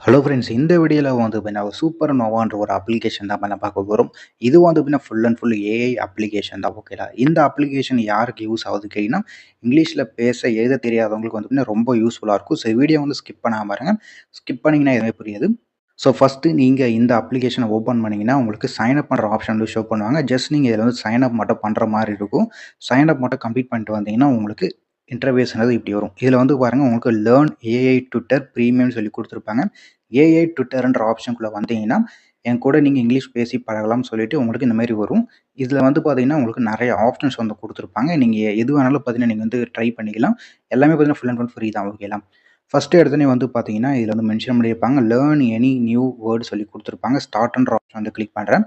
Hello friends, இந்த வீடியோல வந்து பார்த்தீங்கன்னா, சூப்பர் நோவான்ற ஒரு அப்ளிகேஷன் தான் பார்க்க போறோம். இது வந்து பார்த்தீங்கன்னா, full and full AI application தான். ஓகேங்களா? இந்த அப்ளிகேஷன் யாருக்கு யூஸ் ஆகுது கேட்டீங்கன்னா, இங்கிலீஷ்ல பேச எழுத தெரியாதவங்களுக்கு வந்து பார்த்தீங்கன்னா, ரொம்ப யூஸ்ஃபுல்லா இருக்கும். ஸோ வீடியோ வந்து ஸ்கிப் பண்ணாம பாருங்க. ஸ்கிப் பண்ணீங்கன்னா எதுவுமே புரியாது. ஸோ ஃபர்ஸ்ட்டு நீங்க இந்த அப்ளிகேஷன ஓப்பன் பண்ணீங்கன்னா, உங்களுக்கு சைன் அப் பண்ற ஆப்ஷன் வந்து ஷோ பண்ணுவாங்க. ஜஸ்ட் நீங்க இதில வந்து சைன் அப் மட்டும் பண்ற மாரி இருக்கும். சைன் அப் மட்டும் கம்ப்ளீட் பண்ணிட்டு வந்தீங்கன்னா, உங்களுக்கு இன்டர்ஃபேஸ்ங்கிறது இப்படி வரும். இதில வந்து பாருங்க, உங்களுக்கு லேர்ன் ஏஐ ட்விட்டர் பிரீமியம்னு சொல்லி குடுத்துருப்பாங்க. ஏஐ ட்விட்டர்ன்ற ஆப்ஷனுக்குள்ள வந்தீங்கன்னா, என் கூட நீங்க இங்கிலீஷ் பேசி பழகலாம்னு சொல்லிட்டு உங்களுக்கு இந்த மாரி வரும். இதில வந்து பார்த்தீங்கன்னா, உங்களுக்கு நெறைய ஆப்ஷன்ஸ் வந்து குடுத்துருப்பாங்க. நீங்க எது வேணாலும் பார்த்தீங்கன்னா, நீங்க வந்து ட்ரை பண்ணிக்கலாம். எல்லாமே பார்த்தீங்கன்னா, ஃபுல் அண்ட் ஃபுல் ஃப்ரீ தான். ஓகேங்களா? ஃபர்ஸ்ட்டு எடுத்தோனே வந்து பார்த்தீங்கன்னா, இதில வந்து மென்ஷன் பண்ணியிருப்பாங்க. லேர்ன் எனி நியூ வேர்ட் சொல்லி குடுத்துருப்பாங்க. ஸ்டார்ட்ன்ற ஆப்ஷன் வந்து கிளிக் பண்றேன்.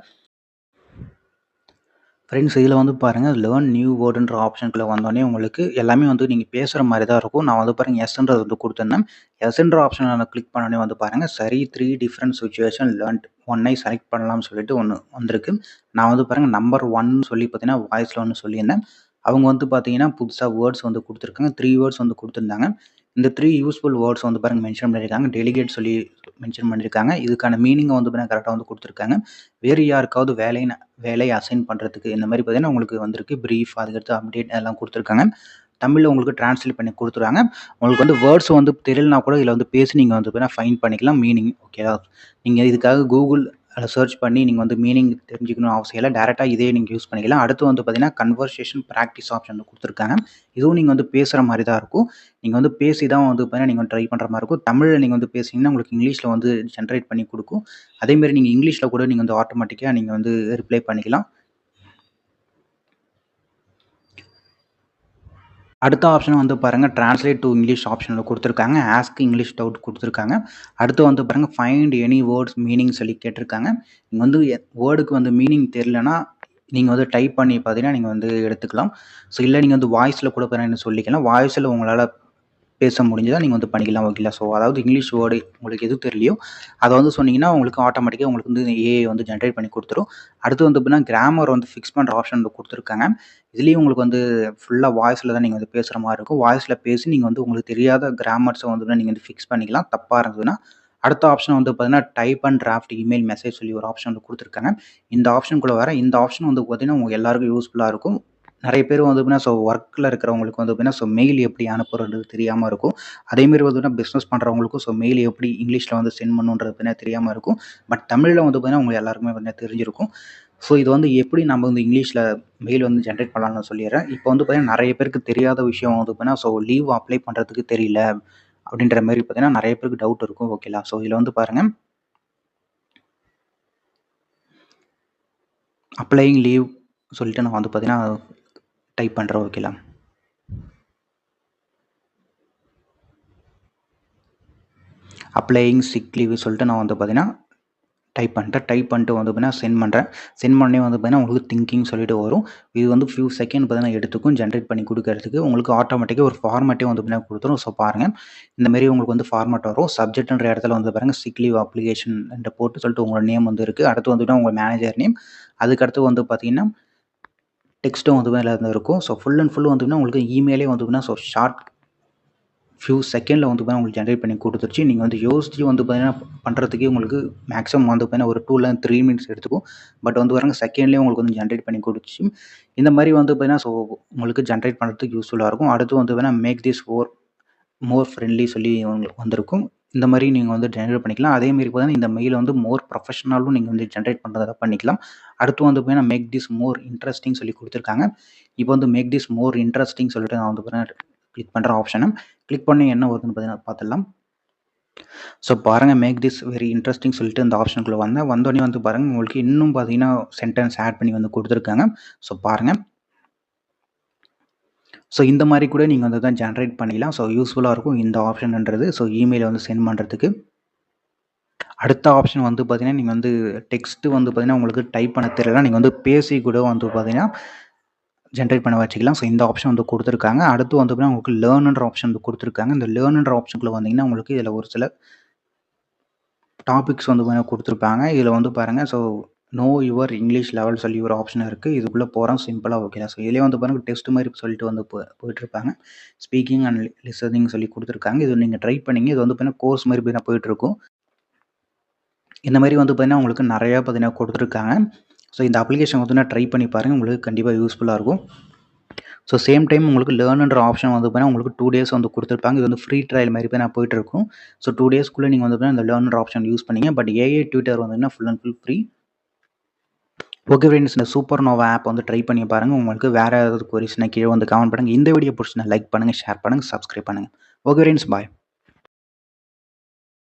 ஃப்ரெண்ட்ஸ், இதில வந்து பாருங்க, லேர்ன் நியூ வேர்டுன்ற ஆப்ஷனுக்குள்ள வந்தோனே உங்களுக்கு எல்லாமே வந்து நீங்க பேசுற மாரி தான் இருக்கும். நான் வந்து பாருங்க எஸ்ன்றது வந்து குடுத்துருந்தேன். எஸ்ன்ற ஆப்ஷன நான் கிளிக் பண்ணோனே வந்து பாருங்க, சரி 3 டிஃபரண்ட் சிச்சுவேஷன் லேர்ன்ட் ஒன்னை செலக்ட் பண்ணலாம்னு சொல்லிட்டு ஒண்ணு வந்திருக்கு. நான் வந்து பாருங்க நம்பர் 1 சொல்லி பார்த்தீங்கன்னா, வாய்ஸ்ல ஒண்ணு சொல்லியிருந்தேன். அவங்க வந்து பார்த்தீங்கன்னா, புதுசா வேர்ட்ஸ் வந்து குடுத்துருக்காங்க. 3 வேர்ட்ஸ் வந்து குடுத்துருந்தாங்க. இந்த 3 யூஸ்ஃபுல் வேர்ட்ஸ் வந்து பாருங்க மென்ஷன் பண்ணியிருக்காங்க. டெலிகேட் சொல்லி மென்ஷன் பண்ணியிருக்காங்க. இதுக்கான மீனிங்க வந்து பாத்தீங்கன்னா கரெக்ட்டா வந்து குடுத்துருக்காங்க. வேறு யாருக்காவது வேலை அசைன் பண்றதுக்கு இந்த மாரி பார்த்தீங்கன்னா, உங்களுக்கு வந்திருக்கு. பிரீஃப் அதுக்கடுத்து அப்டேட் எல்லாம் குடுத்துருக்காங்க. தமிழ்ல உங்களுக்கு டிரான்ஸ்லேட் பண்ணி குடுத்துருவாங்க. உங்களுக்கு வந்து வேர்ட்ஸ் வந்து தெரியலனா கூட இதில வந்து பேசி நீங்க வந்து பார்த்தீங்கன்னா ஃபைண்ட் பண்ணிக்கலாம் மீனிங். ஓகேவா? நீங்க இதுக்காக கூகுள்ல சர்ச் பண்ணி நீங்க வந்து மீனிங் தெரிஞ்சுக்கணும்னு அவசியம் இல்ல. டைரக்ட்டா இதே நீங்க யூஸ் பண்ணிக்கலாம். அடுத்து வந்து பார்த்தீங்கன்னா, கன்வர்சேஷன் பிராக்டிஸ் ஆப்ஷன் குடுத்துருக்காங்க. இதுவும் நீங்க வந்து பேசுற மாரி தான் இருக்கும். நீங்க வந்து பேசி தான் வந்து பார்த்தீங்கன்னா, நீங்க ட்ரை பண்ற மாரி இருக்கும். தமிழ்ல நீங்க வந்து பேசினீங்கன்னா, உங்களுக்கு இங்கிலீஷ்ல வந்து ஜெனரேட் பண்ணி குடுக்கும். அதேமாரி நீங்க இங்கிலீஷ்ல கூட நீங்க வந்து ஆட்டோமேட்டிக்கா நீங்க வந்து ரிப்ளை பண்ணிக்கலாம். அடுத்த ஆப்ஷன் வந்து பாருங்க, டிரான்ஸ்லேட் டூ இங்கிலீஷ் ஆப்ஷன்ல குடுத்துருக்காங்க. ஆஸ்க் இங்கிலீஷ் டவுட் குடுத்துருக்காங்க. அடுத்து வந்து பாருங்க, ஃபைண்ட் எனி வேர்ட்ஸ் மீனிங் சொல்லி கேட்டிருக்காங்க. நீங்க வந்து வேர்டுக்கு வந்து மீனிங் தெரியலன்னா, நீங்க வந்து டைப் பண்ணி பார்த்தீங்கன்னா, நீங்க வந்து எடுத்துக்கலாம். ஸோ இல்ல நீங்க வந்து வாய்ஸ்ல கூட பார்த்தீங்கன்னா சொல்லிக்கலாம். வாய்ஸ்ல உங்களால பேச முடிஞ்சதா நீங்க வந்து பண்ணிக்கலாம். ஓகேங்களா? ஸோ அதாவது இங்கிலீஷ் வேர்டு உங்களுக்கு எது தெரியலையோ, அத வந்து சொன்னீங்கன்னா, உங்களுக்கு ஆட்டோமேட்டிக்கா உங்களுக்கு வந்து ஏஐ வந்து ஜெனரேட் பண்ணி குடுத்துரும். அடுத்து வந்து பார்த்தீங்கன்னா, கிராமர் வந்து ஃபிக்ஸ் பண்ற ஆப்ஷன் வந்து குடுத்துருக்காங்க. இதுலயும் உங்களுக்கு வந்து ஃபுல்லா வாய்ஸ்ல தான் நீங்க வந்து பேசுற மாரி இருக்கும். வாய்ஸ்ல பேசி நீங்க வந்து உங்களுக்கு தெரியாத கிராமர்ஸ வந்து நீங்க வந்து ஃபிக்ஸ் பண்ணிக்கலாம். தப்பா இருந்ததுன்னா. அடுத்த ஆப்ஷன் வந்து பார்த்தீங்கன்னா, type and draft email message சொல்லி ஒரு ஆப்ஷன் வந்து குடுத்துருக்காங்க. இந்த ஆப்ஷனுக்குள்ள இந்த ஆப்ஷன் வந்து பார்த்தீங்கன்னா, உங்க எல்லாருக்கும் யூஸ்ஃபுல்லா இருக்கும். நெறைய பேர் வந்து பார்த்தீங்கன்னா, ஒர்க்ல இருக்கிறவங்களுக்கு வந்து பார்த்தீங்கன்னா, மெயில் எப்படி அனுப்புறது தெரியாம இருக்கும். அதேமாரி வந்து பார்த்தீங்கன்னா, பிசினஸ் பண்றவங்களுக்கும் மெயில் எப்படி இங்கிலீஷ்ல வந்து சென்ட் பண்ணணுன்றது பார்த்தீங்கன்னா தெரியாம இருக்கும். பட் தமிழ்ல வந்து பார்த்தீங்கன்னா, உங்க எல்லாருக்குமே பார்த்தீங்கன்னா தெரிஞ்சிருக்கும். ஸோ இது வந்து எப்படி நம்ம வந்து இங்கிலீஷ்ல மெயில் வந்து ஜெனரேட் பண்ணலாம்னு நான் சொல்லிர்றேன். இப்போ வந்து பார்த்தீங்கன்னா, நெறைய பேருக்கு தெரியாத விஷயம் வந்து பார்த்தீங்கன்னா, லீவ் அப்ளை பண்றதுக்கு தெரியல. அப்படின்ற மாரி பார்த்தீங்கன்னா, நெறைய பேருக்கு டவுட் இருக்கும். ஓகேங்களா? ஸோ இதுல வந்து பாருங்க, அப்ளையிங் லீவ் சொல்லிட்டு நான் வந்து பார்த்தீங்கன்னா, டைப் பண்றேன். ஓகேங்களா? அப்ளையிங் சிக் லீவ் சொல்லிட்டு நான் வந்து பார்த்தீங்கன்னா, டைப் பண்ணிட்டேன். டைப் பண்ணிட்டு வந்து பார்த்தீங்கன்னா, சென்ட் பண்றேன். சென்ட் பண்ணி வந்து பார்த்தீங்கன்னா, உங்களுக்கு திங்கிங் சொல்லிட்டு வரும். இது வந்து ஃபியூ செகண்ட் பார்த்தீங்கன்னா எடுத்துக்கும் ஜெனரேட் பண்ணி குடுக்கறதுக்கு. உங்களுக்கு ஆட்டோமேட்டிக்கா ஒரு ஃபார்மேட்டே வந்து பார்த்தீங்கன்னா குடுத்துரும். ஸோ பாருங்க, இந்த மாரி உங்களுக்கு வந்து ஃபார்மேட் வரும். சப்ஜெக்ட்ன்ற இடத்துல வந்து பாருங்க, சிக் லீவ் அப்ளிகேஷன் என்று போட்டு சொல்லிட்டு உங்களோட நேம் வந்து இருக்கு. அடுத்து வந்துட்டு உங்க மேனேஜர் நேம். அதுக்கு அடுத்து வந்து பார்த்தீங்கன்னா, டெக்ஸ்ட்டும் வந்து மேல இருக்கும். ஸோ ஃபுல் அண்ட் ஃபுல் வந்து பார்த்தீங்கன்னா, உங்களுக்கு இமெயிலே வந்து பார்த்தீங்கன்னா, ஷார்ட் ஃபியூ செகண்ட்ல வந்து பார்த்தீங்கன்னா, உங்களுக்கு ஜெனரேட் பண்ணி குடுத்துருச்சு. நீங்க வந்து யோசிச்சு வந்து பார்த்தீங்கன்னா, பண்றதுக்கே உங்களுக்கு மேக்ஸிமம் வந்து பார்த்தீங்கன்னா, ஒரு 2ல 3 மினிட்ஸ் எடுத்துக்கும். பட் வந்து பாருங்க செகண்ட்லயே உங்களுக்கு வந்து ஜெனரேட் பண்ணி குடுத்துச்சு. இந்த மாரி வந்து பார்த்தீங்கன்னா, உங்களுக்கு ஜெனரேட் பண்றதுக்கு யூஸ்ஃபுல்லா இருக்கும். அடுத்து வந்து பார்த்தீங்கன்னா, மேக் திஸ் மோர் ஃப்ரெண்ட்லி சொல்லி உங்களுக்கு வந்திருக்கும். இந்த மாரி நீங்க வந்து ஜெனரேட் பண்ணிக்கலாம். அதே மாரி பார்த்தீங்கன்னா, இந்த மெயில வந்து மோர் ப்ரொஃபஷனலும் நீங்க வந்து ஜெனரேட் பண்றதா பண்ணிக்கலாம். அடுத்து வந்து பார்த்தீங்கன்னா, மேக் திஸ் மோர் இன்ட்ரஸ்டிங் சொல்லி குடுத்துருக்காங்க. இப்போ வந்து மேக் திஸ் மோர் இன்ட்ரஸ்டிங் சொல்லிட்டு நான் வந்து பார்த்தீங்கன்னா, கிளிக் பண்ற ஆப்ஷன. கிளிக் பண்ணி என்ன வருதுன்னு பார்த்தீங்கன்னா பார்த்துடலாம். ஸோ பாருங்க, மேக் திஸ் வெரி இன்ட்ரஸ்டிங் சொல்லிட்டு இந்த ஆப்ஷனுக்குள்ள வந்தேன். வந்தோனே வந்து பாருங்க, உங்களுக்கு இன்னும் பார்த்தீங்கன்னா, சென்டென்ஸ் ஆட் பண்ணி வந்து குடுத்துருக்காங்க. ஸோ பாருங்க. ஸோ இந்த மாரி கூட நீங்க வந்து தான் ஜெனரேட் பண்ணிக்கலாம். ஸோ யூஸ்ஃபுல்லா இருக்கும் இந்த ஆப்ஷன்ன்றது. ஸோ இமெயில் வந்து சென்ட் பண்றதுக்கு. அடுத்த ஆப்ஷன் வந்து பார்த்தீங்கன்னா, நீங்க வந்து டெக்ஸ்ட் வந்து பார்த்தீங்கன்னா, உங்களுக்கு டைப் பண்ண தெரியலனா, நீங்க வந்து பேசி கூட வந்து பார்த்தீங்கன்னா, ஜெனரேட் பண்ண வச்சுக்கலாம். ஸோ இந்த ஆப்ஷன் வந்து குடுத்துருக்காங்க. அடுத்து வந்து பார்த்தீங்கன்னா, உங்களுக்கு லேர்ன்ன்ற ஆப்ஷன் வந்து குடுத்துருக்காங்க. இந்த லேர்ன்ன்ற ஆப்ஷனுக்குள்ள வந்தீங்கன்னா, உங்களுக்கு இதுல ஒரு சில டாபிக்ஸ் வந்து பார்த்தீங்கன்னா குடுத்துருப்பாங்க. இதுல வந்து பாருங்க, நோ யுவர் இங்கிலீஷ் லெவல் சொல்லி ஒரு ஆப்ஷன் இருக்கு. இதுக்குள்ள போறோம் சிம்பிளா. ஓகேங்களா? ஸோ இதுலயே வந்து பாருங்க, டெஸ்ட் மாரி சொல்லிட்டு வந்து போயிட்டுருப்பாங்க. ஸ்பீக்கிங் அண்ட் லிசனிங் சொல்லி குடுத்துருக்காங்க. இது நீங்க ட்ரை பண்ணீங்க. இது வந்து பார்த்தீங்கன்னா, கோர்ஸ் மாரி பார்த்தீங்கன்னா போயிட்டுருக்கும். இந்த மாதிரி வந்து பார்த்தீங்கன்னா உங்களுக்கு நிறையா பார்த்தீங்கன்னா கொடுத்துருக்காங்க. ஸோ இந்த அப்ளிகேஷன் பார்த்தீங்கன்னா ட்ரை பண்ணி பாருங்கள், உங்களுக்கு கண்டிப்பாக யூஸ்ஃபுல்லாக இருக்கும். ஸோ சேம் டைம் உங்களுக்கு லேர்னுன்ற ஆப்ஷன் வந்து பார்த்தீங்கன்னா உங்களுக்கு 2 டேஸ் வந்து கொடுத்துருப்பாங்க. இது வந்து ஃப்ரீ ட்ரையல் மாதிரி போய் நான் போயிட்டுருக்கும். ஸோ 2 டேஸ்க்குள்ளே நீங்கள் வந்து பார்த்தீங்கன்னா இந்த லேர்னர் ஆப்ஷன் யூஸ் பண்ணிங்க. பட் ஏஐ டியூட்டர் வந்தீங்கன்னா full and full free. Okay friends, இந்த சூப்பர் நோவா ஆப் வந்து ட்ரை பண்ணி பாருங்கள். உங்களுக்கு வேறு ஏதாவது கொரிஸ்னா கீழே வந்து கமெண்ட் பண்ணுங்கள். இந்த வீடியோ பிடிச்சினா லைக் பண்ணுங்கள், ஷேர் பண்ணுங்கள், சப்ஸ்கிரைப் பண்ணுங்கள். ஓகே ஃப்ரெண்ட்ஸ், பாய்.